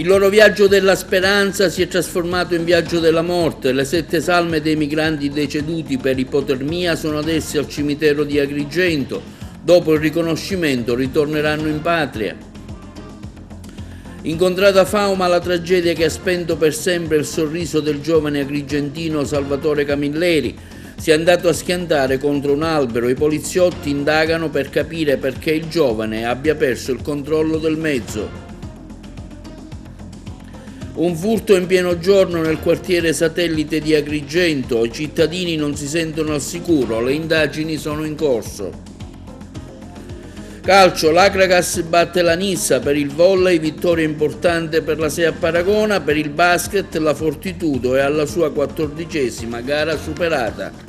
Il loro viaggio della speranza si è trasformato in viaggio della morte. Le 7 salme dei migranti deceduti per ipotermia sono adesso al cimitero di Agrigento. Dopo il riconoscimento ritorneranno in patria. Incontrata a Fauma la tragedia che ha spento per sempre il sorriso del giovane agrigentino Salvatore Camilleri. Si è andato a schiantare contro un albero. I poliziotti indagano per capire perché il giovane abbia perso il controllo del mezzo. Un furto in pieno giorno nel quartiere Satellite di Agrigento. I cittadini non si sentono al sicuro. Le indagini sono in corso. Calcio, l'Akragas batte la Nizza. Per il volley vittoria importante per la SEA Paragona. Per il basket la Fortitudo è alla sua 14ª gara superata.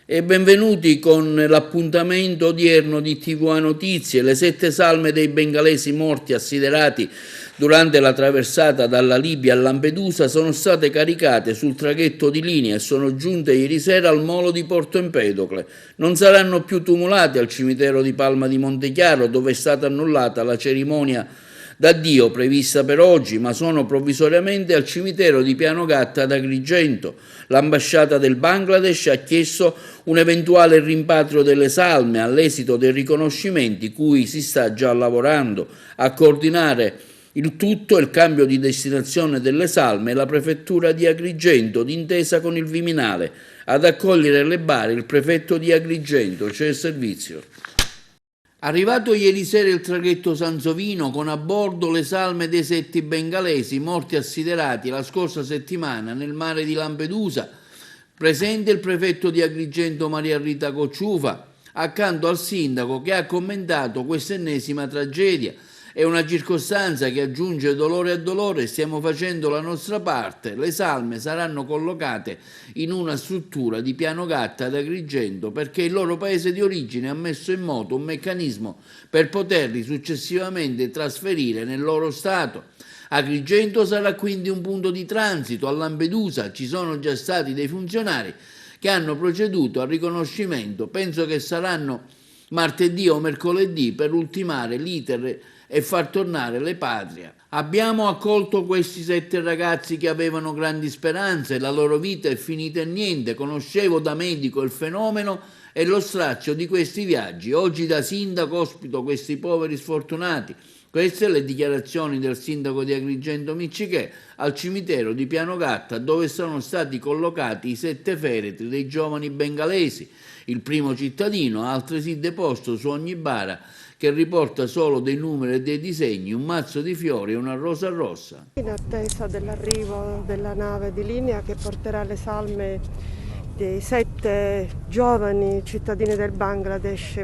E benvenuti con l'appuntamento odierno di TVA Notizie. Le 7 salme dei bengalesi morti assiderati durante la traversata dalla Libia a Lampedusa sono state caricate sul traghetto di linea e sono giunte ieri sera al molo di Porto Empedocle. Non saranno più tumulati al cimitero di Palma di Montechiaro, dove è stata annullata la cerimonia d'addio prevista per oggi, ma sono provvisoriamente al cimitero di Pianogatta ad Agrigento. L'ambasciata del Bangladesh ha chiesto un eventuale rimpatrio delle salme all'esito dei riconoscimenti cui si sta già lavorando. A coordinare il tutto il cambio di destinazione delle salme e la prefettura di Agrigento d'intesa con il Viminale. Ad accogliere le bare il prefetto di Agrigento, c'è il servizio. Arrivato ieri sera il traghetto Sansovino con a bordo le salme dei 7 bengalesi morti assiderati la scorsa settimana nel mare di Lampedusa, presente il prefetto di Agrigento Maria Rita Cocciufa, accanto al sindaco che ha commentato questa ennesima tragedia. È una circostanza che aggiunge dolore a dolore, stiamo facendo la nostra parte. Le salme saranno collocate in una struttura di Pianogatta ad Agrigento perché il loro paese di origine ha messo in moto un meccanismo per poterli successivamente trasferire nel loro stato. Agrigento sarà quindi un punto di transito. A Lampedusa ci sono già stati dei funzionari che hanno proceduto al riconoscimento. Penso che saranno martedì o mercoledì per ultimare l'iter e far tornare le patrie. Abbiamo accolto questi 7 ragazzi che avevano grandi speranze, la loro vita è finita in niente, conoscevo da medico il fenomeno e lo straccio di questi viaggi. Oggi da sindaco ospito questi poveri sfortunati. Queste le dichiarazioni del sindaco di Agrigento Miccichè al cimitero di Pianogatta, dove sono stati collocati i 7 feretri dei giovani bengalesi. Il primo cittadino ha altresì deposto su ogni bara che riporta solo dei numeri e dei disegni, un mazzo di fiori e una rosa rossa. In attesa dell'arrivo della nave di linea che porterà le salme dei 7 giovani cittadini del Bangladesh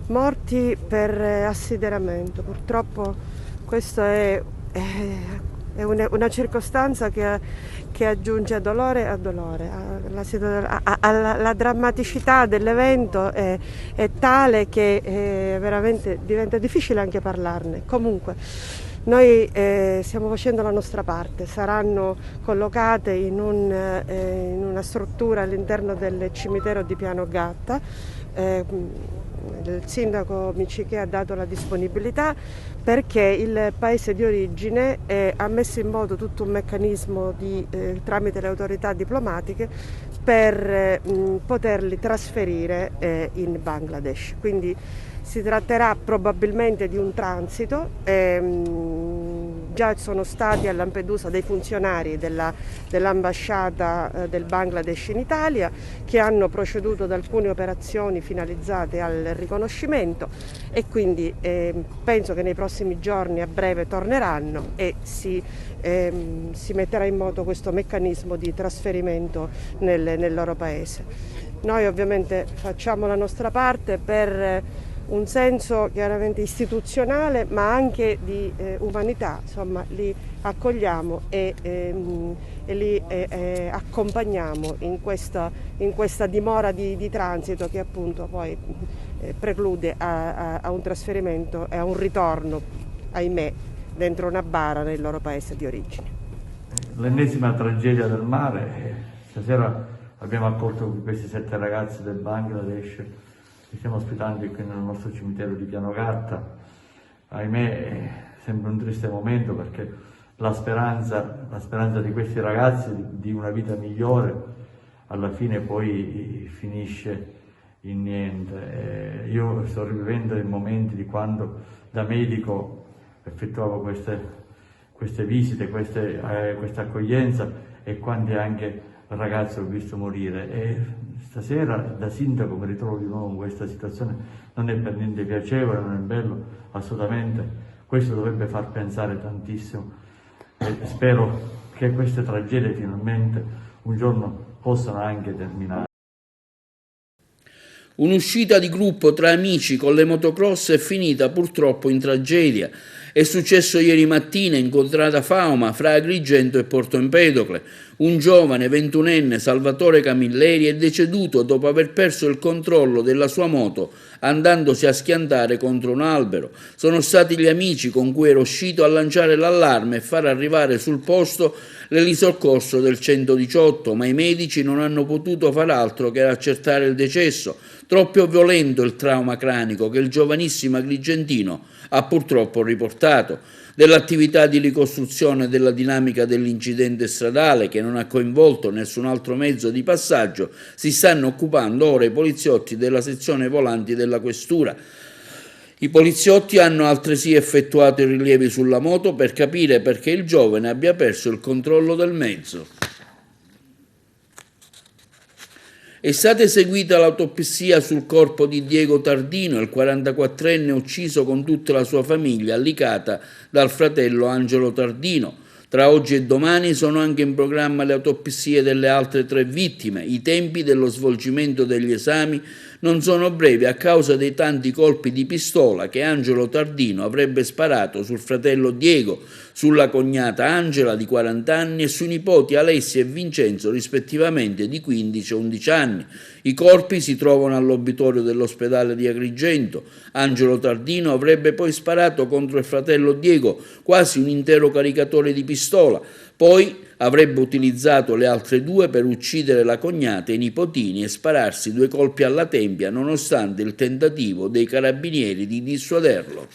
morti per assideramento. Purtroppo questa è una circostanza che aggiunge dolore a dolore. La drammaticità dell'evento è tale che veramente diventa difficile anche parlarne. Comunque noi stiamo facendo la nostra parte, saranno collocate in una struttura all'interno del cimitero di Pianogatta. Il sindaco Miccichè ha dato la disponibilità perché il paese di origine ha messo in moto tutto un meccanismo tramite le autorità diplomatiche per poterli trasferire in Bangladesh. Quindi si tratterà probabilmente di un transito. Già sono stati a Lampedusa dei funzionari dell'ambasciata del Bangladesh in Italia che hanno proceduto ad alcune operazioni finalizzate al riconoscimento e quindi penso che nei prossimi giorni a breve torneranno e si metterà in moto questo meccanismo di trasferimento nel loro paese. Noi ovviamente facciamo la nostra parte per un senso chiaramente istituzionale ma anche di umanità, insomma li accogliamo e li accompagniamo in questa dimora di transito che appunto poi preclude a un trasferimento e a un ritorno, ahimè, dentro una bara nel loro paese di origine. L'ennesima tragedia del mare, stasera Abbiamo accolto questi 7 ragazzi del Bangladesh, li stiamo ospitando qui nel nostro cimitero di Pianogatta. Ahimè, è sempre un triste momento perché la speranza di questi ragazzi di una vita migliore alla fine poi finisce in niente. Io sto rivivendo i momenti di quando da medico effettuavo queste visite, questa accoglienza, e quando anche ragazzi ho visto morire. E stasera da sindaco mi ritrovo di nuovo in questa situazione, non è per niente piacevole, non è bello assolutamente, questo dovrebbe far pensare tantissimo e spero che queste tragedie finalmente un giorno possano anche terminare. Un'uscita di gruppo tra amici con le motocross è finita purtroppo in tragedia. È successo ieri mattina in contrada Fauma fra Agrigento e Porto Empedocle. Un giovane 21enne, Salvatore Camilleri, è deceduto dopo aver perso il controllo della sua moto andandosi a schiantare contro un albero. Sono stati gli amici con cui era uscito a lanciare l'allarme e far arrivare sul posto l'elisoccorso del 118, ma i medici non hanno potuto far altro che accertare il decesso. Troppo violento il trauma cranico che il giovanissimo agrigentino ha purtroppo riportato. Dell'attività di ricostruzione della dinamica dell'incidente stradale, che non ha coinvolto nessun altro mezzo di passaggio, si stanno occupando ora i poliziotti della sezione volanti della questura. I poliziotti hanno altresì effettuato i rilievi sulla moto per capire perché il giovane abbia perso il controllo del mezzo. È stata eseguita l'autopsia sul corpo di Diego Tardino, il 44enne ucciso con tutta la sua famiglia, Licata dal fratello Angelo Tardino. Tra oggi e domani sono anche in programma le autopsie delle altre 3 vittime. I tempi dello svolgimento degli esami non sono brevi a causa dei tanti colpi di pistola che Angelo Tardino avrebbe sparato sul fratello Diego, sulla cognata Angela di 40 anni e sui nipoti Alessia e Vincenzo rispettivamente di 15 e 11 anni. I corpi si trovano all'obitorio dell'ospedale di Agrigento. Angelo Tardino avrebbe poi sparato contro il fratello Diego quasi un intero caricatore di pistola, poi avrebbe utilizzato le altre 2 per uccidere la cognata e i nipotini e spararsi 2 colpi alla tempia nonostante il tentativo dei carabinieri di dissuaderlo.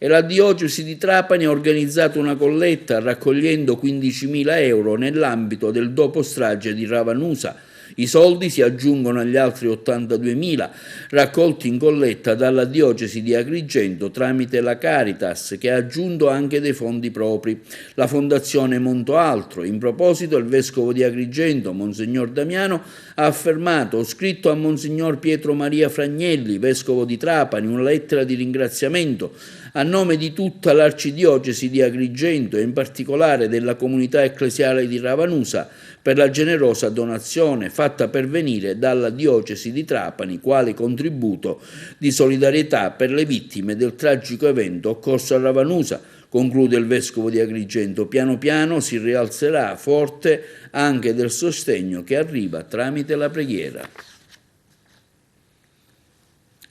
E la diocesi di Trapani ha organizzato una colletta raccogliendo 15.000 euro nell'ambito del dopo strage di Ravanusa. I soldi si aggiungono agli altri 82.000 raccolti in colletta dalla diocesi di Agrigento tramite la Caritas, che ha aggiunto anche dei fondi propri. La fondazione Monto Altro. In proposito il vescovo di Agrigento, Monsignor Damiano, ha affermato: ho scritto a Monsignor Pietro Maria Fragnelli, vescovo di Trapani, una lettera di ringraziamento a nome di tutta l'arcidiocesi di Agrigento e in particolare della comunità ecclesiale di Ravanusa per la generosa donazione fatta pervenire dalla diocesi di Trapani quale contributo di solidarietà per le vittime del tragico evento occorso a Ravanusa. Conclude il vescovo di Agrigento: piano piano si rialzerà forte anche del sostegno che arriva tramite la preghiera.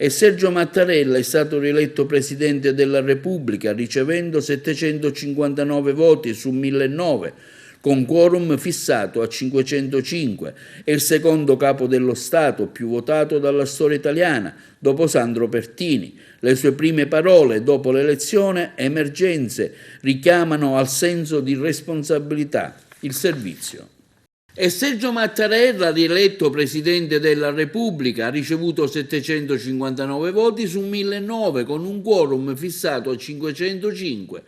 E Sergio Mattarella è stato rieletto Presidente della Repubblica ricevendo 759 voti su 1.009, con quorum fissato a 505. È il secondo capo dello Stato più votato dalla storia italiana, dopo Sandro Pertini. Le sue prime parole dopo l'elezione: emergenze, richiamano al senso di responsabilità, il servizio. E Sergio Mattarella, rieletto Presidente della Repubblica, ha ricevuto 759 voti su 1.009, con un quorum fissato a 505.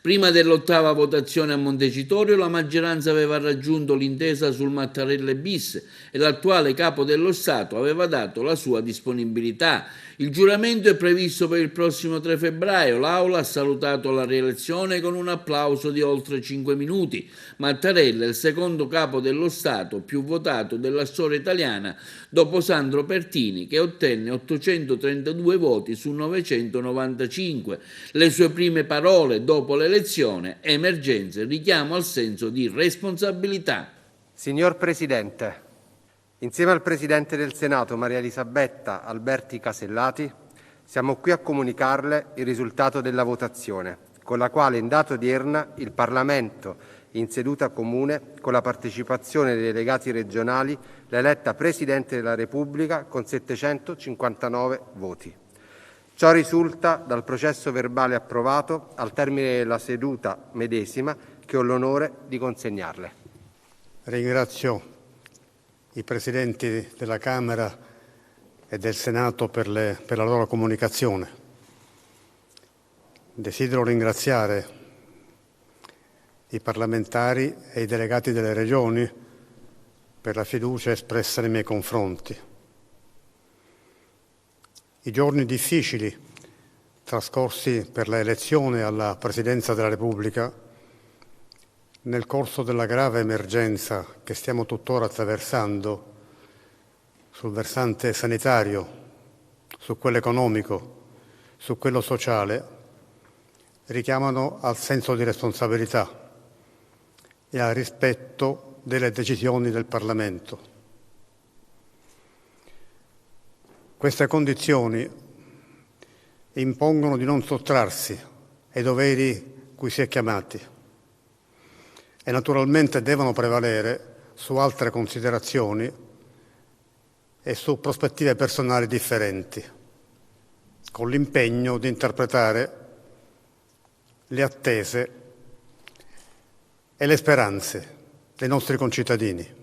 Prima dell'8ª votazione a Montecitorio la maggioranza aveva raggiunto l'intesa sul Mattarella bis e l'attuale Capo dello Stato aveva dato la sua disponibilità. Il giuramento è previsto per il prossimo 3 febbraio. L'Aula ha salutato la rielezione con un applauso di oltre 5 minuti. Mattarella è il secondo Capo dello Stato più votato della storia italiana dopo Sandro Pertini, che ottenne 832 voti su 995. Le sue prime parole dopo l'elezione: emergenze, richiamo al senso di responsabilità. Signor Presidente, insieme al Presidente del Senato Maria Elisabetta Alberti Casellati, siamo qui a comunicarle il risultato della votazione, con la quale in data odierna il Parlamento, in seduta comune con la partecipazione dei delegati regionali, la eletta Presidente della Repubblica con 759 voti. Ciò risulta dal processo verbale approvato al termine della seduta medesima che ho l'onore di consegnarle. Ringrazio i Presidenti della Camera e del Senato per la loro comunicazione. Desidero ringraziare i parlamentari e i delegati delle regioni per la fiducia espressa nei miei confronti. I giorni difficili trascorsi per la elezione alla Presidenza della Repubblica, nel corso della grave emergenza che stiamo tuttora attraversando sul versante sanitario, su quello economico, su quello sociale, richiamano al senso di responsabilità e al rispetto delle decisioni del Parlamento. Queste condizioni impongono di non sottrarsi ai doveri cui si è chiamati e naturalmente devono prevalere su altre considerazioni e su prospettive personali differenti, con l'impegno di interpretare le attese e le speranze dei nostri concittadini.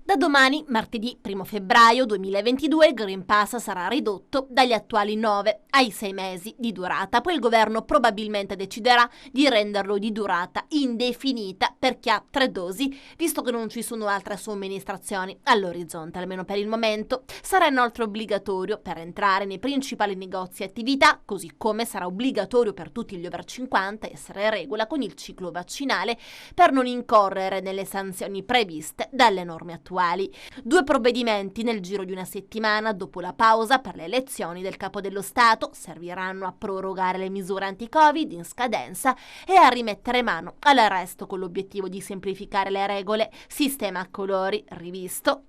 Da domani, martedì 1 febbraio 2022, il Green Pass sarà ridotto dagli attuali 9 ai 6 mesi di durata. Poi il governo probabilmente deciderà di renderlo di durata indefinita per chi ha 3 dosi, visto che non ci sono altre somministrazioni all'orizzonte, almeno per il momento. Sarà inoltre obbligatorio per entrare nei principali negozi e attività, così come sarà obbligatorio per tutti gli over 50 essere in regola con il ciclo vaccinale per non incorrere nelle sanzioni previste dalle norme attuali. 2 provvedimenti nel giro di una settimana dopo la pausa per le elezioni del Capo dello Stato serviranno a prorogare le misure anti-Covid in scadenza e a rimettere mano all'arresto con l'obiettivo di semplificare le regole. Sistema a colori rivisto.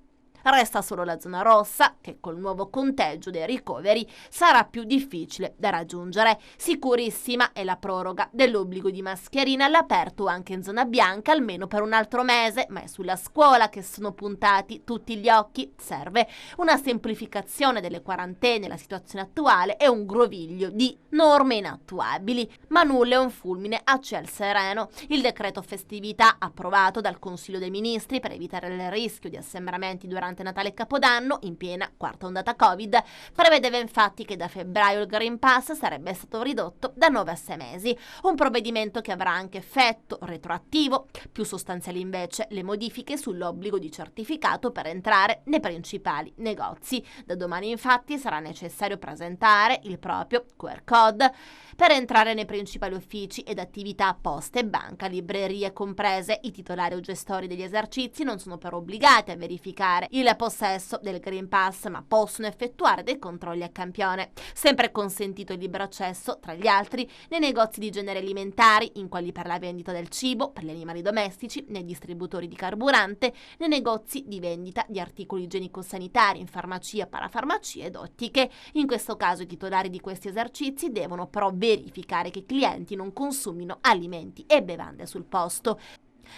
Resta solo la zona rossa, che col nuovo conteggio dei ricoveri sarà più difficile da raggiungere. Sicurissima è la proroga dell'obbligo di mascherina all'aperto anche in zona bianca, almeno per un altro mese, ma è sulla scuola che sono puntati tutti gli occhi. Serve una semplificazione delle quarantene, la situazione attuale è un groviglio di norme inattuabili, ma nulla è un fulmine a ciel sereno. Il decreto festività approvato dal Consiglio dei Ministri per evitare il rischio di assembramenti durante Natale e Capodanno, in piena quarta ondata Covid, prevedeva infatti che da febbraio il Green Pass sarebbe stato ridotto da 9 a 6 mesi, un provvedimento che avrà anche effetto retroattivo. Più sostanziali invece le modifiche sull'obbligo di certificato per entrare nei principali negozi. Da domani infatti sarà necessario presentare il proprio QR code per entrare nei principali uffici ed attività poste, banca, librerie comprese. I titolari o gestori degli esercizi non sono però obbligati a verificare il possesso del Green Pass, ma possono effettuare dei controlli a campione. Sempre consentito il libero accesso, tra gli altri, nei negozi di generi alimentari, in quelli per la vendita del cibo, per gli animali domestici, nei distributori di carburante, nei negozi di vendita di articoli igienico-sanitari, in farmacia, parafarmacie ed ottiche. In questo caso i titolari di questi esercizi devono però verificare che i clienti non consumino alimenti e bevande sul posto.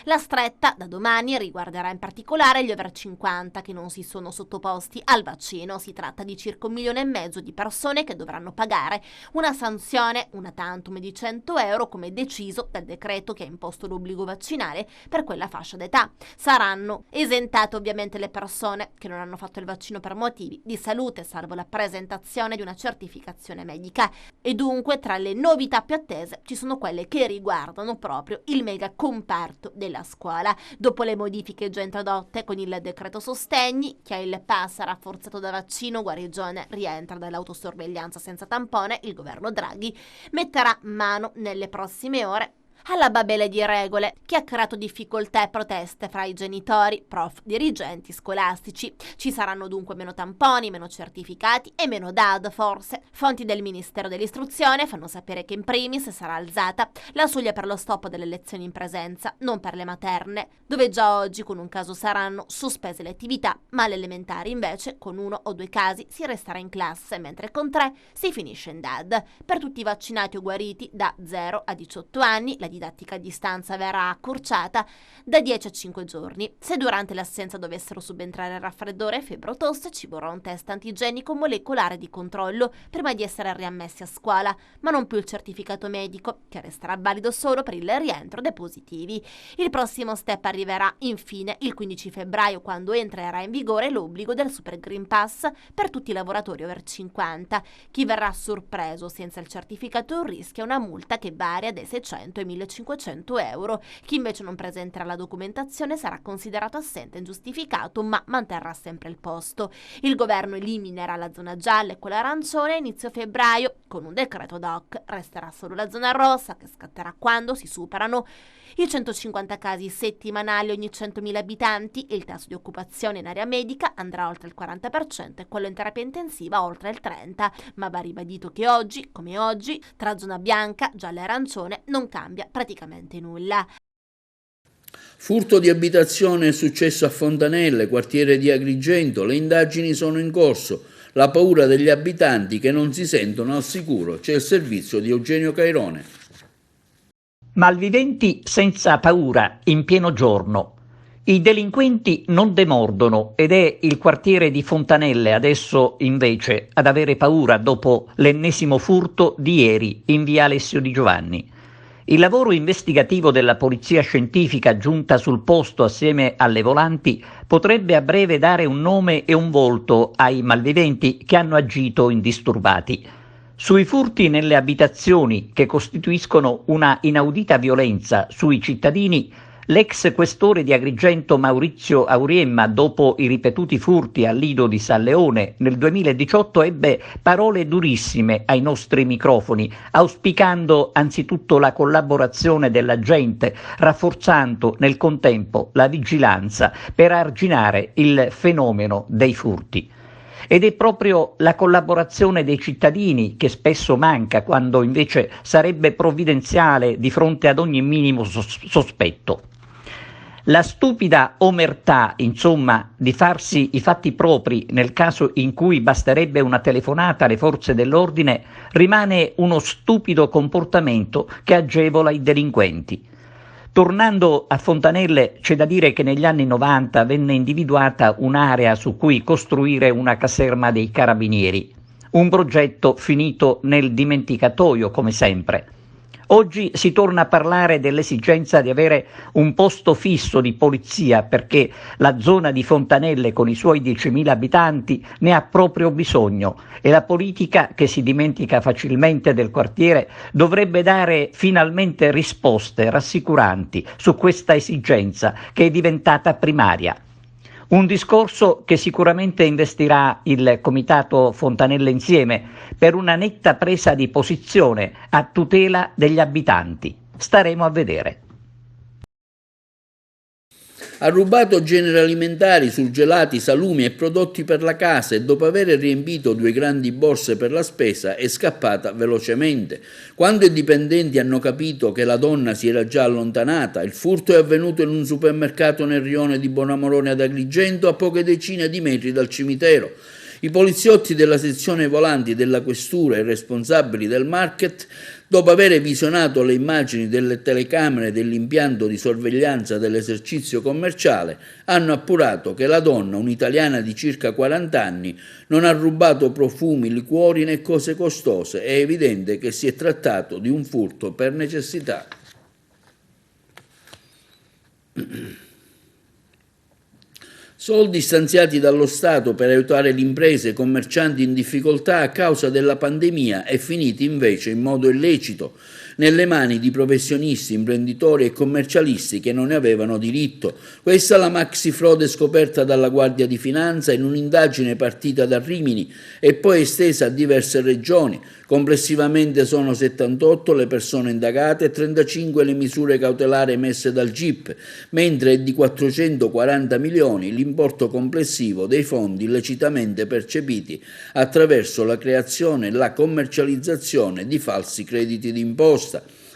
La stretta da domani riguarderà in particolare gli over 50 che non si sono sottoposti al vaccino. Si tratta di circa 1,5 milioni di persone che dovranno pagare una sanzione, una tantum di 100 euro, come deciso dal decreto che ha imposto l'obbligo vaccinale per quella fascia d'età. Saranno esentate ovviamente le persone che non hanno fatto il vaccino per motivi di salute, salvo la presentazione di una certificazione medica. E dunque tra le novità più attese ci sono quelle che riguardano proprio il mega comparto della scuola. Dopo le modifiche già introdotte con il decreto sostegni, chi ha il pass rafforzato da vaccino guarigione rientra dall'autosorveglianza senza tampone, il governo Draghi metterà mano nelle prossime ore alla babele di regole che ha creato difficoltà e proteste fra i genitori, prof, dirigenti scolastici. Ci saranno dunque meno tamponi, meno certificati e meno DAD forse. Fonti del Ministero dell'Istruzione fanno sapere che in primis sarà alzata la soglia per lo stop delle lezioni in presenza, non per le materne, dove già oggi con un caso saranno sospese le attività, ma alle elementari invece con 1 o 2 casi si resterà in classe, mentre con 3 si finisce in DAD. Per tutti i vaccinati o guariti da 0 a 18 anni la la didattica a distanza verrà accorciata da 10 a 5 giorni. Se durante l'assenza dovessero subentrare raffreddore, febbre o tosse, ci vorrà un test antigenico molecolare di controllo prima di essere riammessi a scuola, ma non più il certificato medico, che resterà valido solo per il rientro dei positivi. Il prossimo step arriverà infine il 15 febbraio, quando entrerà in vigore l'obbligo del Super Green Pass per tutti i lavoratori over 50. Chi verrà sorpreso senza il certificato rischia una multa che varia dai 600 ai 1500 euro. Chi invece non presenterà la documentazione sarà considerato assente ingiustificato, ma manterrà sempre il posto. Il governo eliminerà la zona gialla e quella arancione a inizio febbraio con un decreto ad hoc. Resterà solo la zona rossa, che scatterà quando si superano i 150 casi settimanali ogni 100.000 abitanti. Il tasso di occupazione in area medica andrà oltre il 40% e quello in terapia intensiva oltre il 30%, ma va ribadito che oggi, come oggi, tra zona bianca, gialla e arancione non cambia praticamente nulla. Furto di abitazione è successo a Fontanelle, quartiere di Agrigento. Le indagini sono in corso. La paura degli abitanti che non si sentono al sicuro. C'è il servizio di Eugenio Cairone. Malviventi senza paura in pieno giorno. I delinquenti non demordono ed è il quartiere di Fontanelle adesso invece ad avere paura dopo l'ennesimo furto di ieri in via Alessio Di Giovanni. Il lavoro investigativo della polizia scientifica giunta sul posto assieme alle volanti potrebbe a breve dare un nome e un volto ai malviventi che hanno agito indisturbati. Sui furti nelle abitazioni, che costituiscono una inaudita violenza sui cittadini, l'ex questore di Agrigento Maurizio Auriemma, dopo i ripetuti furti al lido di San Leone nel 2018, ebbe parole durissime ai nostri microfoni, auspicando anzitutto la collaborazione della gente, rafforzando nel contempo la vigilanza per arginare il fenomeno dei furti. Ed è proprio la collaborazione dei cittadini che spesso manca, quando invece sarebbe provvidenziale di fronte ad ogni minimo sospetto. La stupida omertà, insomma, di farsi i fatti propri nel caso in cui basterebbe una telefonata alle forze dell'ordine, rimane uno stupido comportamento che agevola i delinquenti. Tornando a Fontanelle, c'è da dire che negli anni 90 venne individuata un'area su cui costruire una caserma dei carabinieri, un progetto finito nel dimenticatoio come sempre. Oggi si torna a parlare dell'esigenza di avere un posto fisso di polizia perché la zona di Fontanelle con i suoi 10.000 abitanti ne ha proprio bisogno e la politica, che si dimentica facilmente del quartiere, dovrebbe dare finalmente risposte rassicuranti su questa esigenza che è diventata primaria. Un discorso che sicuramente investirà il Comitato Fontanelle Insieme per una netta presa di posizione a tutela degli abitanti. Staremo a vedere. Ha rubato generi alimentari, surgelati, salumi e prodotti per la casa e dopo aver riempito 2 grandi borse per la spesa è scappata velocemente. Quando i dipendenti hanno capito che la donna si era già allontanata, il furto è avvenuto in un supermercato nel rione di Bonamorone ad Agrigento, a poche decine di metri dal cimitero. I poliziotti della sezione volanti della questura e i responsabili del market, dopo aver visionato le immagini delle telecamere dell'impianto di sorveglianza dell'esercizio commerciale, hanno appurato che la donna, un'italiana di circa 40 anni, non ha rubato profumi, liquori né cose costose. È evidente che si è trattato di un furto per necessità. Soldi stanziati dallo Stato per aiutare le imprese e i commercianti in difficoltà a causa della pandemia e finiti invece in modo illecito nelle mani di professionisti, imprenditori e commercialisti che non ne avevano diritto. Questa è la maxi frode scoperta dalla Guardia di Finanza in un'indagine partita da Rimini e poi estesa a diverse regioni. Complessivamente sono 78 le persone indagate e 35 le misure cautelari emesse dal GIP, mentre è di 440 milioni l'importo complessivo dei fondi illecitamente percepiti attraverso la creazione e la commercializzazione di falsi crediti d'imposta.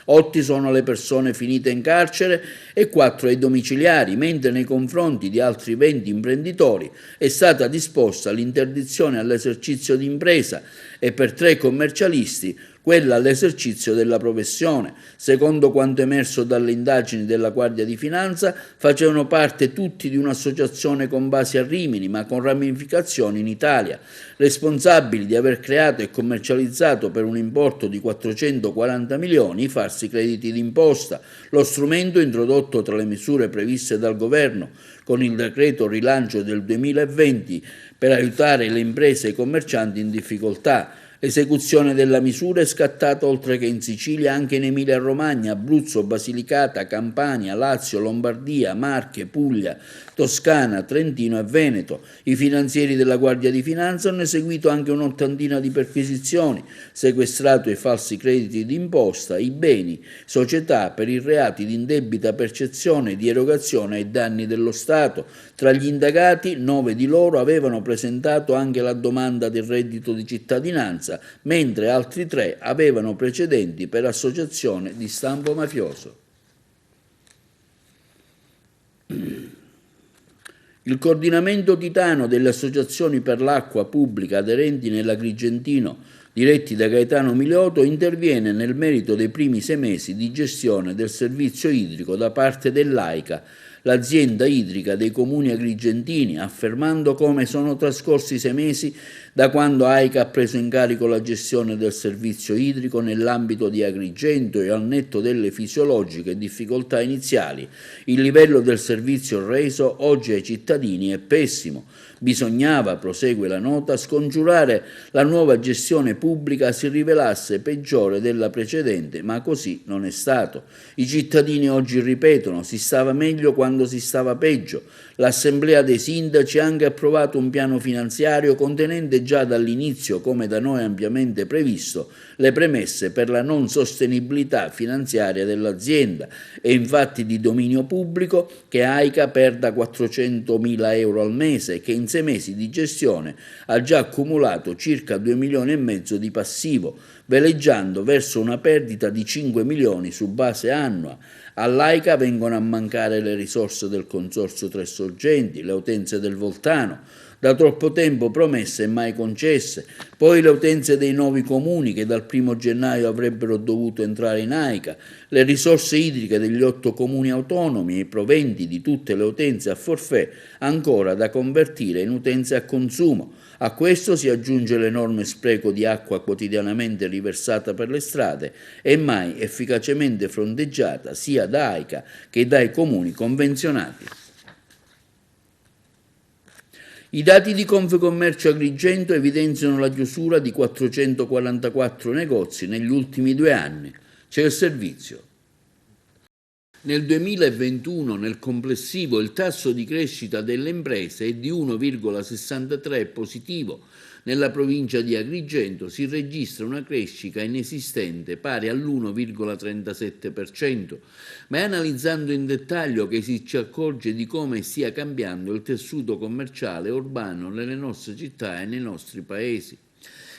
8 sono le persone finite in carcere e 4 ai domiciliari, mentre nei confronti di altri 20 imprenditori è stata disposta l'interdizione all'esercizio di impresa e per 3 commercialisti quella all'esercizio della professione. Secondo quanto emerso dalle indagini della Guardia di Finanza, facevano parte tutti di un'associazione con base a Rimini, ma con ramificazioni in Italia, responsabili di aver creato e commercializzato per un importo di 440 milioni i falsi crediti d'imposta, lo strumento introdotto tra le misure previste dal Governo con il decreto rilancio del 2020 per aiutare le imprese e i commercianti in difficoltà. L'esecuzione della misura è scattata oltre che in Sicilia anche in Emilia-Romagna, Abruzzo, Basilicata, Campania, Lazio, Lombardia, Marche, Puglia, Toscana, Trentino e Veneto. I finanzieri della Guardia di Finanza hanno eseguito anche un'ottantina di perquisizioni, sequestrato i falsi crediti d'imposta, i beni, società per i reati di indebita percezione di erogazione ai danni dello Stato. Tra gli indagati, 9 di loro avevano presentato anche la domanda del reddito di cittadinanza, mentre altri 3 avevano precedenti per associazione di stampo mafioso. Il coordinamento titano delle associazioni per l'acqua pubblica aderenti nell'Agrigentino, diretti da Gaetano Milioto, interviene nel merito dei primi 6 mesi di gestione del servizio idrico da parte dell'AICA, l'azienda idrica dei comuni agrigentini, affermando come sono trascorsi 6 mesi da quando AICA ha preso in carico la gestione del servizio idrico nell'ambito di Agrigento e al netto delle fisiologiche difficoltà iniziali. Il livello del servizio reso oggi ai cittadini è pessimo. Bisognava, prosegue la nota, scongiurare la nuova gestione pubblica si rivelasse peggiore della precedente, ma così non è stato. I cittadini oggi ripetono, si stava meglio quando si stava peggio. L'Assemblea dei Sindaci ha anche approvato un piano finanziario contenente già dall'inizio, come da noi ampiamente previsto, le premesse per la non sostenibilità finanziaria dell'azienda. È infatti di dominio pubblico che AICA perda 400.000 euro al mese e che in 6 mesi di gestione ha già accumulato circa 2,5 milioni di passivo, veleggiando verso una perdita di 5 milioni su base annua. All'AICA vengono a mancare le risorse del Consorzio Tre Sorgenti, le utenze del Voltano, da troppo tempo promesse e mai concesse, poi le utenze dei nuovi comuni che dal 1 gennaio avrebbero dovuto entrare in AICA, le risorse idriche degli 8 comuni autonomi e i proventi di tutte le utenze a forfait ancora da convertire in utenze a consumo. A questo si aggiunge l'enorme spreco di acqua quotidianamente riversata per le strade e mai efficacemente fronteggiata sia da AICA che dai comuni convenzionati. I dati di Confcommercio Agrigento evidenziano la chiusura di 444 negozi negli ultimi 2 anni. C'è il servizio. Nel 2021 nel complessivo il tasso di crescita delle imprese è di 1,63 positivo. Nella provincia di Agrigento si registra una crescita inesistente pari all'1,37%, ma è analizzando in dettaglio che si ci accorge di come stia cambiando il tessuto commerciale urbano nelle nostre città e nei nostri paesi.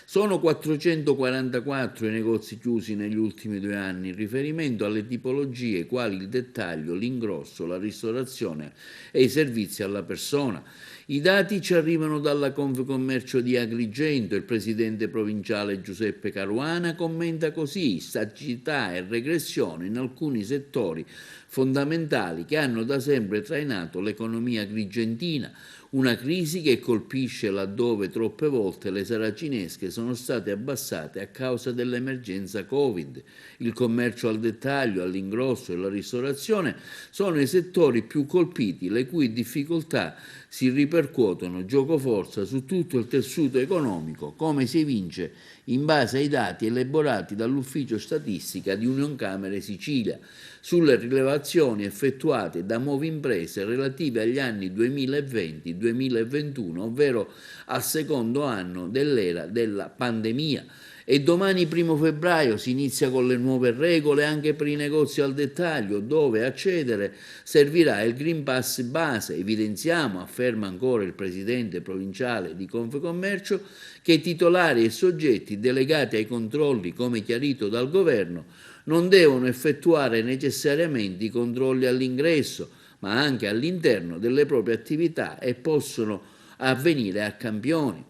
Sono 444 i negozi chiusi negli ultimi 2 anni, in riferimento alle tipologie quali il dettaglio, l'ingrosso, la ristorazione e i servizi alla persona. I dati ci arrivano dalla Confcommercio di Agrigento. Il presidente provinciale Giuseppe Caruana commenta così: staticità e regressione in alcuni settori fondamentali che hanno da sempre trainato l'economia agrigentina. Una crisi che colpisce laddove troppe volte le saracinesche sono state abbassate a causa dell'emergenza Covid. Il commercio al dettaglio, all'ingrosso e la ristorazione sono i settori più colpiti, le cui difficoltà si ripercuotono giocoforza su tutto il tessuto economico, come si evince in base ai dati elaborati dall'Ufficio Statistica di Unioncamere Sicilia sulle rilevazioni effettuate da Movimprese relative agli anni 2020-2021, ovvero al secondo anno dell'era della pandemia. E domani 1 febbraio si inizia con le nuove regole anche per i negozi al dettaglio, dove accedere servirà il Green Pass base. Evidenziamo, afferma ancora il presidente provinciale di Confcommercio, che i titolari e soggetti delegati ai controlli, come chiarito dal governo, non devono effettuare necessariamente i controlli all'ingresso, ma anche all'interno delle proprie attività e possono avvenire a campioni.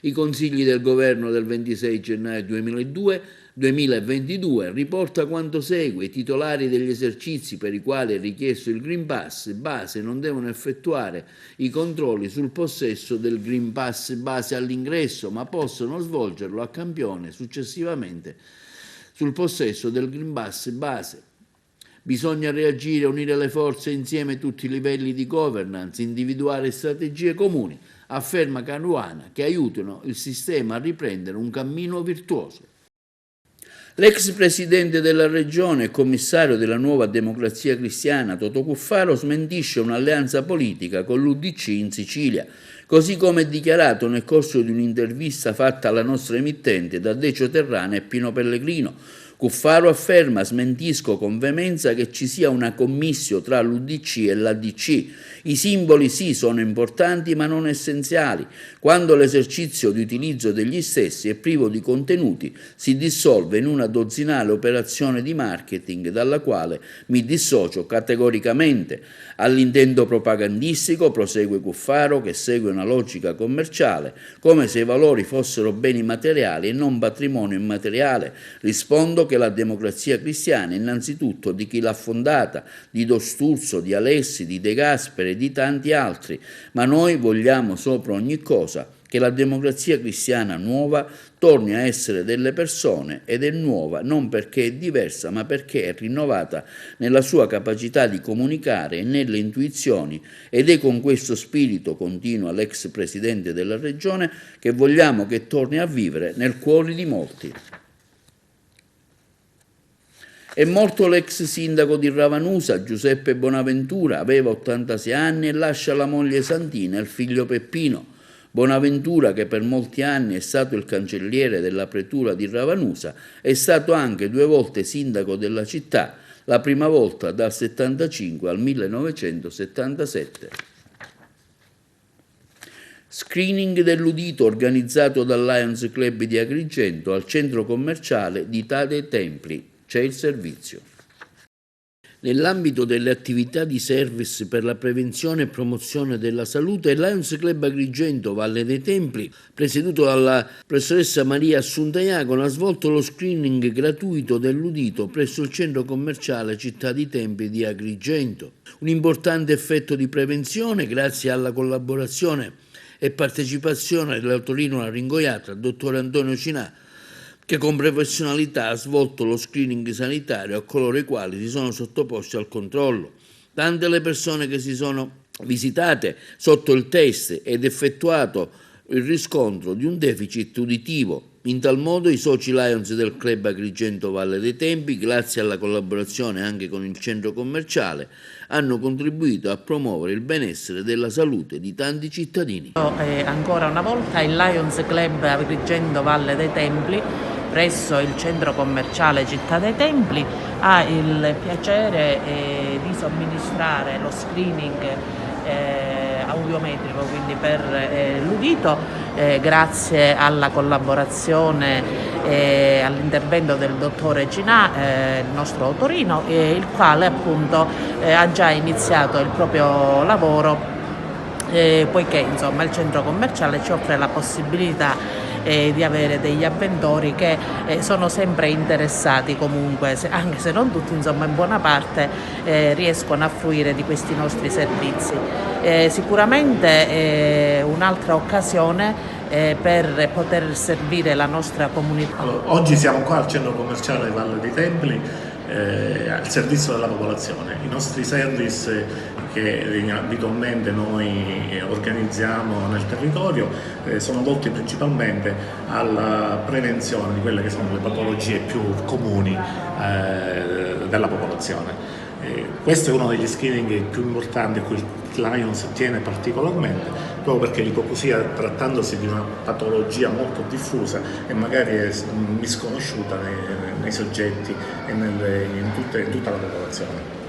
I consigli del governo del 26 gennaio 2022 riporta quanto segue: i titolari degli esercizi per i quali è richiesto il Green Pass base non devono effettuare i controlli sul possesso del Green Pass base all'ingresso, ma possono svolgerlo a campione successivamente sul possesso del Green Pass base. Bisogna reagire, unire le forze insieme a tutti i livelli di governance, individuare strategie comuni, afferma Caruana, che aiutino il sistema a riprendere un cammino virtuoso. L'ex presidente della regione e commissario della Nuova Democrazia Cristiana, Totò Cuffaro, smentisce un'alleanza politica con l'UDC in Sicilia, così come dichiarato nel corso di un'intervista fatta alla nostra emittente da Decio Terrana e Pino Pellegrino. Cuffaro afferma: smentisco con veemenza che ci sia una commissio tra l'UDC e l'ADC. I simboli sì sono importanti ma non essenziali. Quando l'esercizio di utilizzo degli stessi è privo di contenuti, si dissolve in una dozzinale operazione di marketing dalla quale mi dissocio categoricamente. All'intento propagandistico, prosegue Cuffaro, che segue una logica commerciale, come se i valori fossero beni materiali e non patrimonio immateriale. Rispondo che la Democrazia Cristiana è innanzitutto di chi l'ha fondata, di Dostuzzo, di Alessi, di De Gasperi e di tanti altri, ma noi vogliamo sopra ogni cosa che la Democrazia Cristiana nuova torni a essere delle persone, ed è nuova non perché è diversa, ma perché è rinnovata nella sua capacità di comunicare e nelle intuizioni, ed è con questo spirito, continua l'ex presidente della regione, che vogliamo che torni a vivere nel cuore di molti. È morto l'ex sindaco di Ravanusa, Giuseppe Bonaventura, aveva 86 anni e lascia la moglie Santina e il figlio Peppino. Bonaventura, che per molti anni è stato il cancelliere della pretura di Ravanusa, è stato anche 2 volte sindaco della città, la prima volta dal 1975 al 1977. Screening dell'udito organizzato dal Lions Club di Agrigento al centro commerciale di Tade Templi. C'è il servizio. Nell'ambito delle attività di service per la prevenzione e promozione della salute, il Lions Club Agrigento Valle dei Templi, presieduto dalla professoressa Maria Assunta Iacono, ha svolto lo screening gratuito dell'udito presso il centro commerciale Città di Templi di Agrigento. Un importante effetto di prevenzione grazie alla collaborazione e partecipazione dell'otorinolaringoiatra dottore Antonio Cinà, che con professionalità ha svolto lo screening sanitario a coloro i quali si sono sottoposti al controllo. Tante le persone che si sono visitate sotto il test ed effettuato il riscontro di un deficit uditivo. In tal modo i soci Lions del Club Agrigento Valle dei Templi, grazie alla collaborazione anche con il centro commerciale, hanno contribuito a promuovere il benessere della salute di tanti cittadini. Ancora una volta il Lions Club Agrigento Valle dei Templi, presso il centro commerciale Città dei Templi, ha il piacere di somministrare lo screening audiometrico, quindi per l'udito, grazie alla collaborazione e all'intervento del dottore Cinà, il nostro otorino, il quale appunto ha già iniziato il proprio lavoro, poiché insomma il centro commerciale ci offre la possibilità di avere degli avventori che sono sempre interessati comunque, anche se non tutti, insomma in buona parte riescono a fruire di questi nostri servizi. Sicuramente un'altra occasione per poter servire la nostra comunità. Allora, oggi siamo qua al centro commerciale Valle dei Templi al servizio della popolazione. I nostri service che abitualmente noi organizziamo nel territorio sono volti principalmente alla prevenzione di quelle che sono le patologie più comuni della popolazione. Questo è uno degli screening più importanti a cui il Lions tiene particolarmente, proprio perché l'ipoacusia, trattandosi di una patologia molto diffusa e magari misconosciuta nei soggetti e in tutta la popolazione.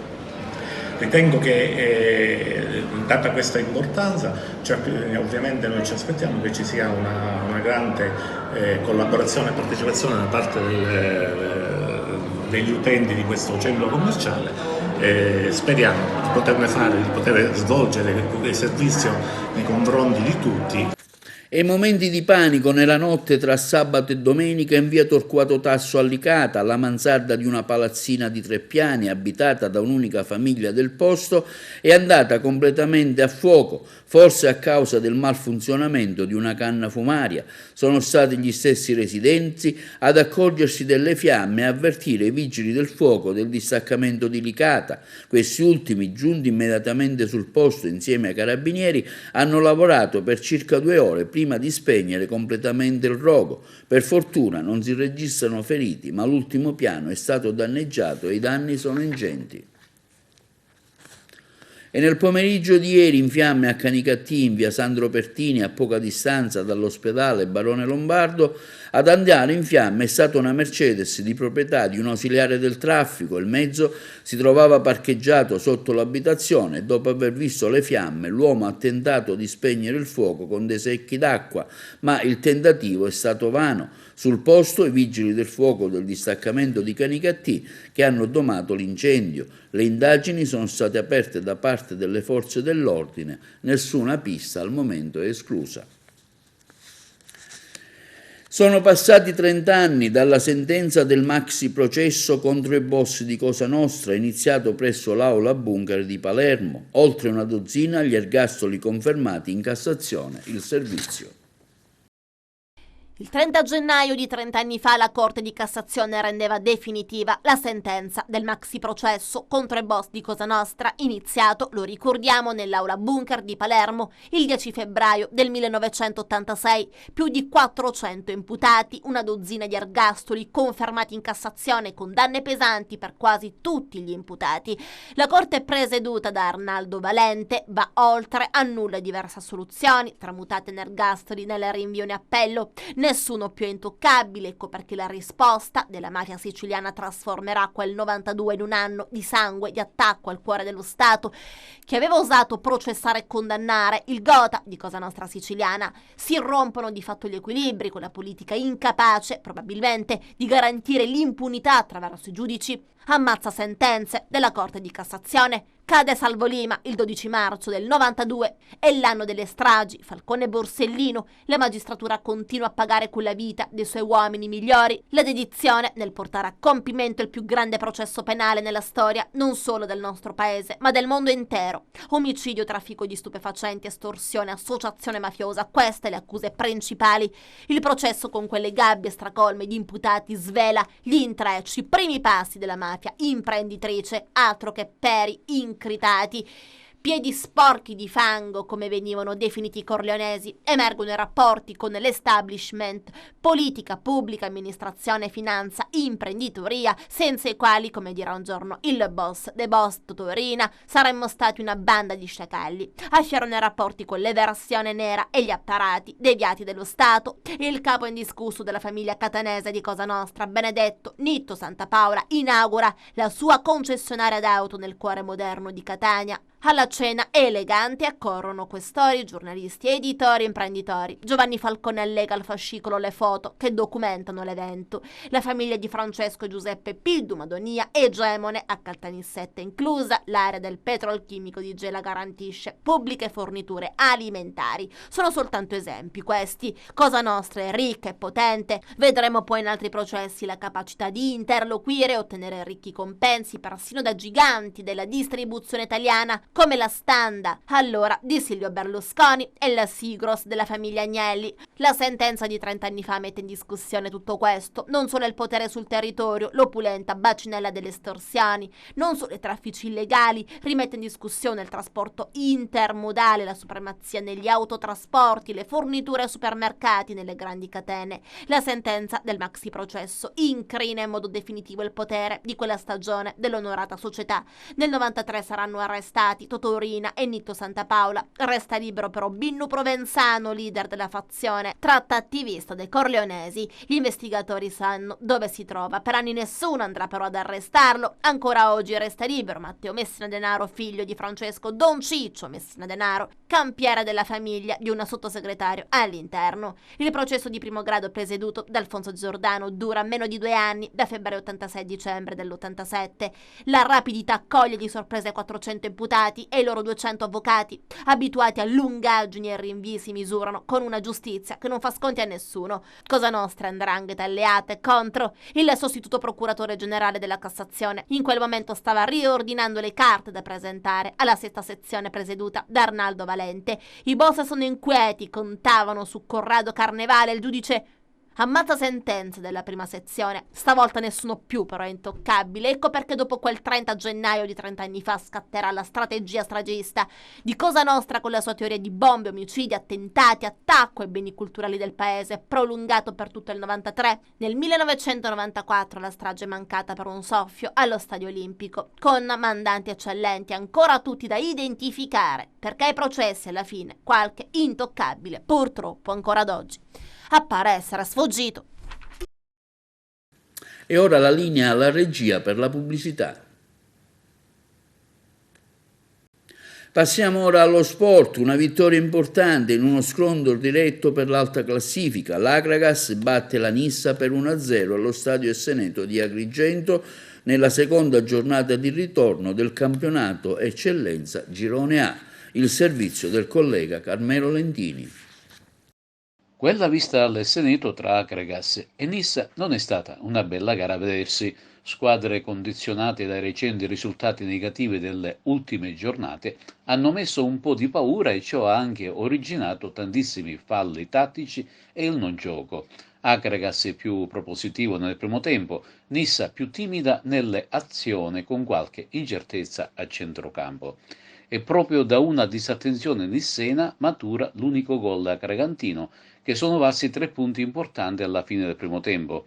Ritengo che, data questa importanza, ovviamente noi ci aspettiamo che ci sia una grande collaborazione e partecipazione da parte degli utenti di questo centro commerciale. Speriamo di poterne fare, di poter svolgere il servizio nei confronti di tutti. E i momenti di panico nella notte tra sabato e domenica in via Torquato Tasso a Licata, la mansarda di una palazzina di 3 piani abitata da un'unica famiglia del posto è andata completamente a fuoco, forse a causa del malfunzionamento di una canna fumaria. Sono stati gli stessi residenti ad accorgersi delle fiamme e avvertire i vigili del fuoco del distaccamento di Licata. Questi ultimi, giunti immediatamente sul posto insieme ai carabinieri, hanno lavorato per circa 2 ore prima di spegnere completamente il rogo. Per fortuna non si registrano feriti, ma l'ultimo piano è stato danneggiato e i danni sono ingenti. E nel pomeriggio di ieri in fiamme a Canicattì, in via Sandro Pertini, a poca distanza dall'ospedale Barone Lombardo, ad andare in fiamme è stata una Mercedes di proprietà di un ausiliare del traffico. Il mezzo si trovava parcheggiato sotto l'abitazione e dopo aver visto le fiamme l'uomo ha tentato di spegnere il fuoco con dei secchi d'acqua, ma il tentativo è stato vano. Sul posto i vigili del fuoco del distaccamento di Canicattì che hanno domato l'incendio. Le indagini sono state aperte da parte delle forze dell'ordine, nessuna pista al momento è esclusa. Sono passati 30 anni dalla sentenza del maxi processo contro i boss di Cosa Nostra, iniziato presso l'Aula Bunker di Palermo. Oltre una dozzina gli ergastoli confermati in Cassazione, il servizio. Il 30 gennaio di 30 anni fa la Corte di Cassazione rendeva definitiva la sentenza del maxi processo contro i boss di Cosa Nostra, iniziato, lo ricordiamo, nell'Aula Bunker di Palermo il 10 febbraio del 1986. Più di 400 imputati, una dozzina di ergastoli confermati in Cassazione, condanne pesanti per quasi tutti gli imputati. La Corte presieduta da Arnaldo Valente va oltre, annulla diverse assoluzioni, tramutate in ergastoli nel rinvio in appello. Nessuno più è intoccabile, ecco perché la risposta della mafia siciliana trasformerà quel 92 in un anno di sangue, di attacco al cuore dello Stato, che aveva osato processare e condannare il Gotha di Cosa Nostra siciliana. Si rompono di fatto gli equilibri con la politica incapace, probabilmente, di garantire l'impunità attraverso i giudici. Ammazza sentenze della Corte di Cassazione. Cade Salvo Lima il 12 marzo del 92, è l'anno delle stragi, Falcone e Borsellino. La magistratura continua a pagare con la vita dei suoi uomini migliori. La dedizione nel portare a compimento il più grande processo penale nella storia non solo del nostro paese, ma del mondo intero. Omicidio, traffico di stupefacenti, estorsione, associazione mafiosa, queste le accuse principali. Il processo con quelle gabbie stracolme di imputati svela gli intrecci, i primi passi della mafia imprenditrice, altro che peri incritati. Piedi sporchi di fango, come venivano definiti i corleonesi, emergono i rapporti con l'establishment, politica, pubblica, amministrazione, finanza, imprenditoria, senza i quali, come dirà un giorno il boss dei boss Totorina, saremmo stati una banda di sciacalli. Affiorano i rapporti con l'eversione nera e gli apparati deviati dello Stato. Il capo indiscusso della famiglia catanese di Cosa Nostra, Benedetto Nitto Santapaola, inaugura la sua concessionaria d'auto nel cuore moderno di Catania. Alla cena elegante accorrono questori, giornalisti, editori, imprenditori. Giovanni Falcone lega al fascicolo le foto che documentano l'evento. La famiglia di Francesco e Giuseppe Pildu, Madonia, egemone a Caltanissetta inclusa. L'area del petrolchimico di Gela garantisce pubbliche forniture alimentari. Sono soltanto esempi questi. Cosa Nostra è ricca e potente. Vedremo poi in altri processi la capacità di interloquire e ottenere ricchi compensi persino da giganti della distribuzione italiana, come la Standa, allora di Silvio Berlusconi, e la Sigros della famiglia Agnelli. La sentenza di 30 anni fa mette in discussione tutto questo, non solo il potere sul territorio, l'opulenta bacinella delle estorsioni, non solo i traffici illegali, rimette in discussione il trasporto intermodale, la supremazia negli autotrasporti, le forniture ai supermercati nelle grandi catene. La sentenza del maxi processo incrina in modo definitivo il potere di quella stagione dell'onorata società. Nel 93 saranno arrestati Totorina e Nitto Santapaola. Resta libero però Binnu Provenzano, leader della fazione tratta-attivista dei corleonesi. Gli investigatori sanno dove si trova. Per anni nessuno andrà però ad arrestarlo. Ancora oggi resta libero Matteo Messina Denaro, figlio di Francesco Don Ciccio Messina Denaro, campiere della famiglia di un sottosegretario all'interno. Il processo di primo grado presieduto da Alfonso Giordano dura meno di 2 anni, da febbraio 86 a dicembre dell'87. La rapidità coglie di sorpresa 400 imputati magistrati e i loro 200 avvocati, abituati a lungaggini e rinvii, si misurano con una giustizia che non fa sconti a nessuno. Cosa Nostra, 'ndrangheta alleate contro il sostituto procuratore generale della Cassazione. In quel momento stava riordinando le carte da presentare alla sesta sezione presieduta da Arnaldo Valente. I boss sono inquieti, contavano su Corrado Carnevale, il giudice ammazza sentenze della prima sezione. Stavolta nessuno più però è intoccabile. Ecco perché dopo quel 30 gennaio di 30 anni fa scatterà la strategia stragista di Cosa Nostra con la sua teoria di bombe, omicidi, attentati, attacco ai beni culturali del paese, prolungato per tutto il 93. Nel 1994 la strage è mancata per un soffio allo Stadio Olimpico, con mandanti eccellenti ancora tutti da identificare, perché ai processi alla fine qualche intoccabile purtroppo ancora ad oggi appare essere sfuggito. E ora la linea alla regia per la pubblicità. Passiamo ora allo sport, una vittoria importante in uno scontro diretto per l'alta classifica. L'Akragas batte la Nissa per 1-0 allo Stadio Esseneto di Agrigento nella seconda giornata di ritorno del campionato Eccellenza Girone A. Il servizio del collega Carmelo Lentini. Quella vista all'Esseneto tra Akragas e Nissa non è stata una bella gara a vedersi. Squadre condizionate dai recenti risultati negativi delle ultime giornate hanno messo un po' di paura e ciò ha anche originato tantissimi falli tattici e il non gioco. Akragas più propositivo nel primo tempo, Nissa più timida nelle azioni con qualche incertezza a centrocampo. E proprio da una disattenzione nissena matura l'unico gol akragantino, che sono valsi 3 punti importanti alla fine del primo tempo.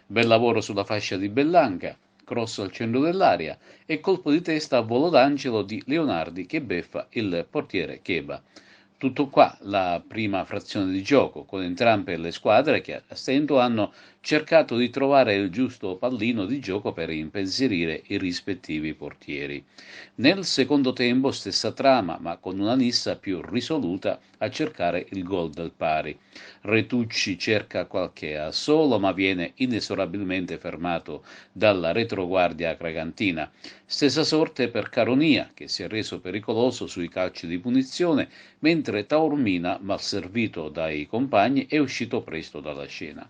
Bel lavoro sulla fascia di Bellanca, cross al centro dell'area e colpo di testa a volo d'angelo di Leonardi che beffa il portiere Cheba. Tutto qua la prima frazione di gioco, con entrambe le squadre che a stento hanno cercato di trovare il giusto pallino di gioco per impensierire i rispettivi portieri. Nel secondo tempo stessa trama, ma con una Nissa più risoluta a cercare il gol del pari. Retucci cerca qualche assolo, ma viene inesorabilmente fermato dalla retroguardia akragantina. Stessa sorte per Caronia, che si è reso pericoloso sui calci di punizione, mentre Taormina, mal servito dai compagni, è uscito presto dalla scena.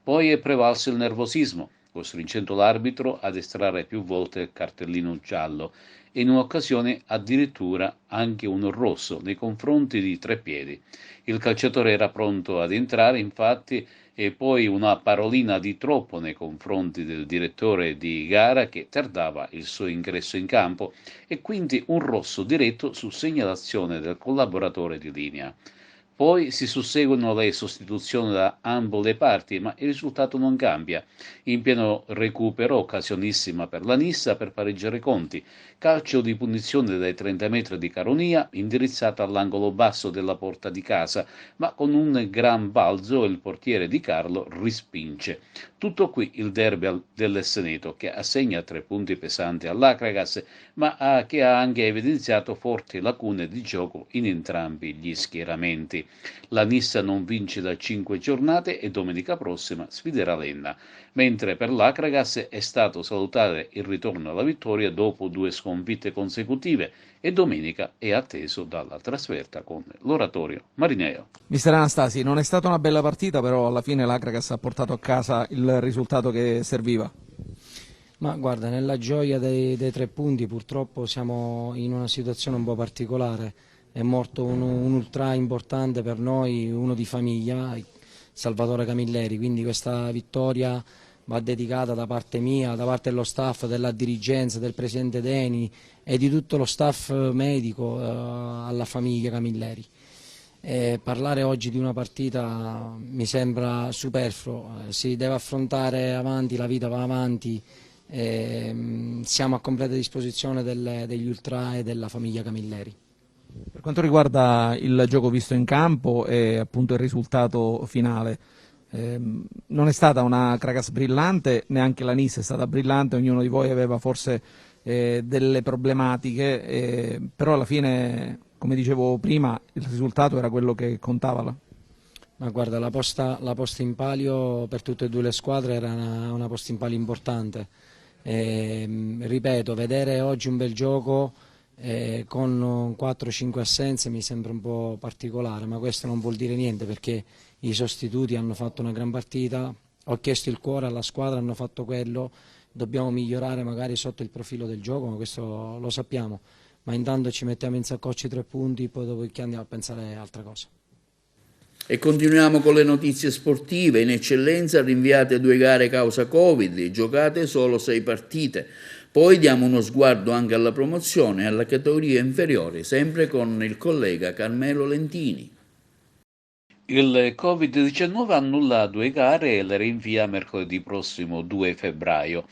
Poi è prevalso il nervosismo, costringendo l'arbitro ad estrarre più volte il cartellino giallo e in un'occasione addirittura anche uno rosso nei confronti di Treppiedi. Il calciatore era pronto ad entrare, infatti, e poi una parolina di troppo nei confronti del direttore di gara che tardava il suo ingresso in campo e quindi un rosso diretto su segnalazione del collaboratore di linea. Poi si susseguono le sostituzioni da ambo le parti, ma il risultato non cambia. In pieno recupero, occasionissima per la Nissa per pareggiare i conti. Calcio di punizione dai 30 metri di Caronia, indirizzata all'angolo basso della porta di casa, ma con un gran balzo il portiere di Carlo rispinge. Tutto qui il derby dell'Esseneto, che assegna 3 punti pesanti all'Akragas, ma che ha anche evidenziato forti lacune di gioco in entrambi gli schieramenti. La Nissa non vince da 5 giornate e domenica prossima sfiderà l'Enna, mentre per l'Akragas è stato salutare il ritorno alla vittoria dopo 2 sconfitte consecutive e domenica è atteso dalla trasferta con l'Oratorio Marineo. Mister Anastasi, non è stata una bella partita, però alla fine l'Akragas ha portato a casa il risultato che serviva. Ma guarda, nella gioia dei 3 punti purtroppo siamo in una situazione un po' particolare. È morto un ultra importante per noi, uno di famiglia, Salvatore Camilleri, quindi questa vittoria va dedicata da parte mia, da parte dello staff, della dirigenza, del presidente Deni e di tutto lo staff medico alla famiglia Camilleri. Parlare oggi di una partita mi sembra superfluo, si deve affrontare avanti, la vita va avanti, siamo a completa disposizione degli ultra e della famiglia Camilleri. Per quanto riguarda il gioco visto in campo e appunto il risultato finale, non è stata una Akragas brillante, neanche la Nissa è stata brillante, ognuno di voi aveva forse delle problematiche, però alla fine, come dicevo prima, il risultato era quello che contava. Ma guarda, la posta in palio per tutte e 2 le squadre era una posta in palio importante. Ripeto, vedere oggi un bel gioco con 4-5 assenze mi sembra un po' particolare, ma questo non vuol dire niente perché i sostituti hanno fatto una gran partita, ho chiesto il cuore alla squadra, hanno fatto quello, dobbiamo migliorare magari sotto il profilo del gioco, ma questo lo sappiamo, ma intanto ci mettiamo in saccocci 3 punti, poi dopo che andiamo a pensare a altre cose. E continuiamo con le notizie sportive. In eccellenza rinviate 2 gare causa Covid, giocate solo 6 partite. Poi diamo uno sguardo anche alla promozione e alla categoria inferiore, sempre con il collega Carmelo Lentini. Il Covid-19 annulla 2 gare e le rinvia mercoledì prossimo 2 febbraio.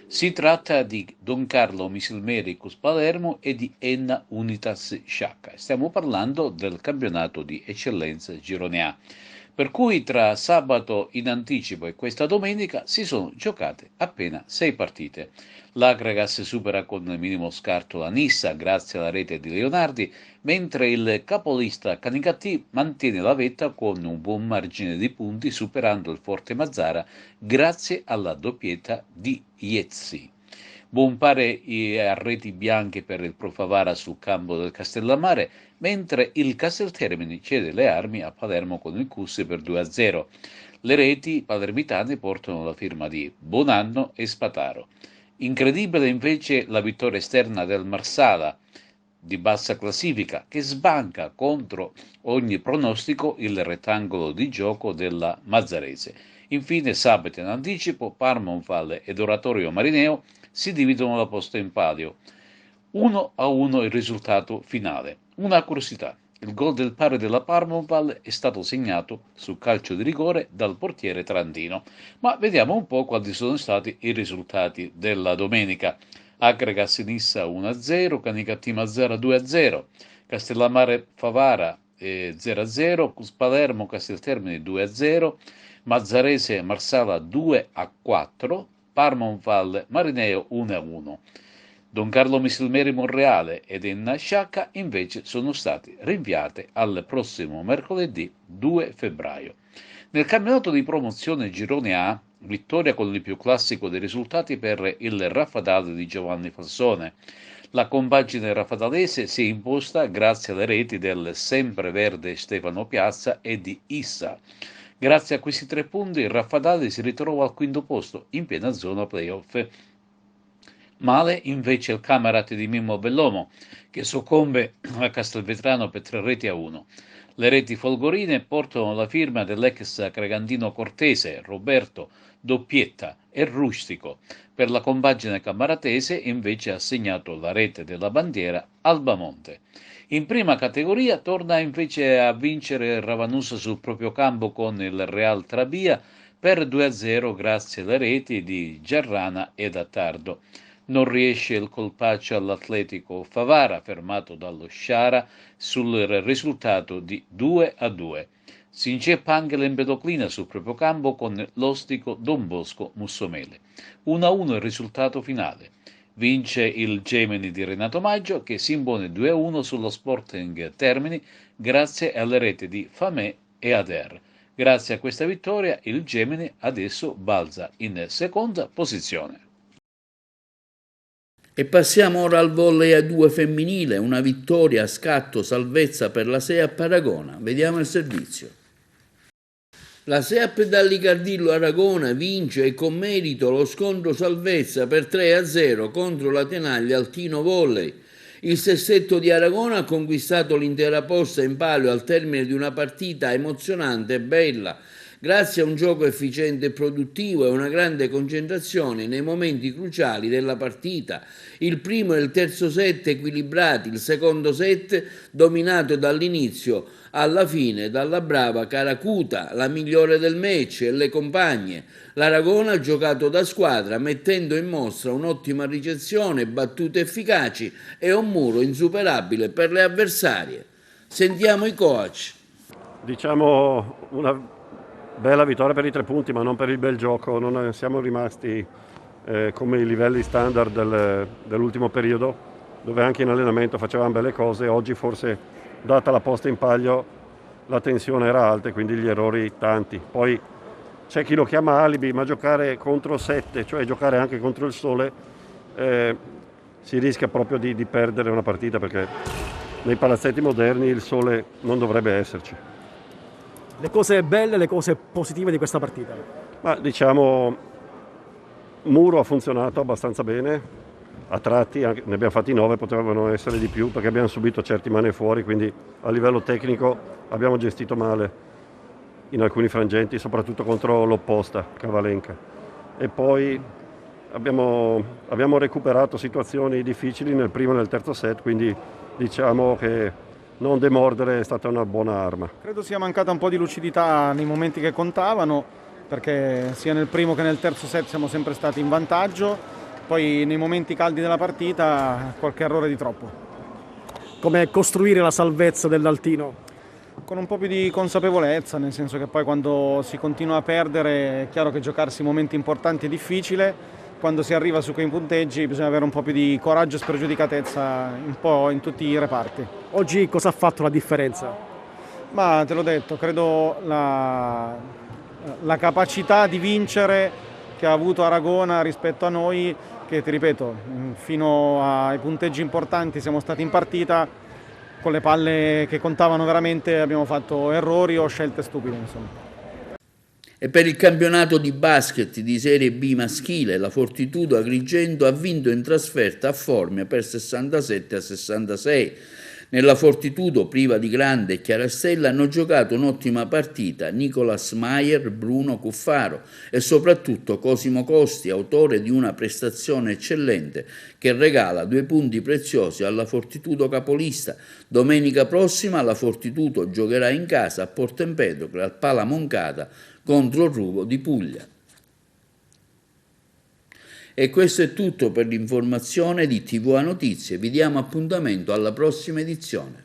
Si tratta di Don Carlo Misilmericus Palermo e di Enna Unitas Sciacca. Stiamo parlando del campionato di eccellenza Girone A, per cui tra sabato in anticipo e questa domenica si sono giocate appena 6 partite. L'Agragas supera con minimo scarto la Nissa grazie alla rete di Leonardi, mentre il capolista Canicattì mantiene la vetta con un buon margine di punti superando il Forte Mazzara grazie alla doppietta di Iezzi. Buon pare a reti bianche per il Pro Favara sul campo del Castellammare, mentre il Casteltermini cede le armi a Palermo con il Cussi per 2-0. Le reti palermitane portano la firma di Bonanno e Spataro. Incredibile invece la vittoria esterna del Marsala, di bassa classifica, che sbanca contro ogni pronostico il rettangolo di gioco della Mazzarese. Infine sabato in anticipo Parmonval ed Oratorio Marineo si dividono la posta in palio. 1-1 il risultato finale. Una curiosità: il gol del pari della Parmonval è stato segnato su calcio di rigore dal portiere Trantino. Ma vediamo un po' quali sono stati i risultati della domenica. Agragas Nissa 1-0, Canicattì Mazzara 2-0, Castellammare Favara 0-0, Palermo Casteltermini 2-0, Mazzarese Marsala 2-4, Parmonval Marineo 1-1. Don Carlo Misilmeri Monreale ed Enna Sciacca invece sono stati rinviate al prossimo mercoledì 2 febbraio. Nel campionato di promozione Girone A, vittoria con il più classico dei risultati per il Raffadale di Giovanni Fassone. La compagine raffadalese si è imposta grazie alle reti del sempreverde Stefano Piazza e di Issa. Grazie a questi 3 punti il Raffadale si ritrova al 5° posto in piena zona playoff. Male invece il Camerate di Mimmo Bellomo, che soccombe a Castelvetrano per 3-1. Le reti folgorine portano la firma dell'ex Cregantino Cortese, Roberto, Doppietta e Rustico. Per la compagine camaratese invece ha segnato la rete della bandiera Albamonte. In prima categoria torna invece a vincere Ravanusa sul proprio campo con il Real Trabia per 2-0 grazie alle reti di Giarrana ed Attardo. Non riesce il colpaccio all'Atletico Favara, fermato dallo Sciara, sul risultato di 2-2. Si inceppa anche l'Empedoclina sul proprio campo con l'Ostico Don Bosco Mussomele. 1-1 il risultato finale. Vince il Gemini di Renato Maggio, che si impone 2-1 sullo Sporting Termini grazie alle reti di Famè e Ader. Grazie a questa vittoria il Gemini adesso balza in seconda posizione. E passiamo ora al volley a 2 femminile, una vittoria a scatto salvezza per la SEAP Aragona. Vediamo il servizio. La SEAP Dallicardillo Aragona vince e con merito lo scontro salvezza per 3-0 contro la Tenaglia Altino Volley. Il sestetto di Aragona ha conquistato l'intera posta in palio al termine di una partita emozionante e bella, grazie a un gioco efficiente e produttivo e una grande concentrazione nei momenti cruciali della partita. Il primo e il terzo set equilibrati, il secondo set dominato dall'inizio alla fine dalla brava Caracuta, la migliore del match, e le compagne. L'Aragona ha giocato da squadra mettendo in mostra un'ottima ricezione, battute efficaci e un muro insuperabile per le avversarie. Sentiamo i coach. Diciamo una bella vittoria per i 3 punti, ma non per il bel gioco. Non siamo rimasti come i livelli standard dell'ultimo periodo, dove anche in allenamento facevamo belle cose. Oggi forse, data la posta in palio, la tensione era alta e quindi gli errori tanti. Poi c'è chi lo chiama alibi, ma giocare contro 7, cioè giocare anche contro il sole, si rischia proprio di perdere una partita, perché nei palazzetti moderni il sole non dovrebbe esserci. Le cose belle, le cose positive di questa partita? Ma diciamo, Muro ha funzionato abbastanza bene, a tratti, ne abbiamo fatti 9, potevano essere di più perché abbiamo subito certi mani fuori, quindi a livello tecnico abbiamo gestito male in alcuni frangenti, soprattutto contro l'opposta, Cavalenca. E poi abbiamo recuperato situazioni difficili nel primo e nel terzo set, quindi diciamo che non demordere è stata una buona arma. Credo sia mancata un po' di lucidità nei momenti che contavano, perché sia nel primo che nel terzo set siamo sempre stati in vantaggio, poi nei momenti caldi della partita qualche errore di troppo. Come costruire la salvezza dell'Altino? Con un po' più di consapevolezza, nel senso che poi quando si continua a perdere è chiaro che giocarsi momenti importanti è difficile. Quando si arriva su quei punteggi bisogna avere un po' più di coraggio e spregiudicatezza un po' in tutti i reparti. Oggi cosa ha fatto la differenza? Ma te l'ho detto, credo la capacità di vincere che ha avuto Aragona rispetto a noi, che ti ripeto, fino ai punteggi importanti siamo stati in partita, con le palle che contavano veramente abbiamo fatto errori o scelte stupide, insomma. E per il campionato di basket di Serie B maschile, la Fortitudo Agrigento ha vinto in trasferta a Formia per 67-66. Nella Fortitudo, priva di Grande e Chiarastella, hanno giocato un'ottima partita Nicolas Maier, Bruno Cuffaro e soprattutto Cosimo Costi, autore di una prestazione eccellente che regala 2 punti preziosi alla Fortitudo capolista. Domenica prossima la Fortitudo giocherà in casa a Porto Empedocle al Pala Moncada contro il Ruvo di Puglia. E questo è tutto per l'informazione di TVA Notizie. Vi diamo appuntamento alla prossima edizione.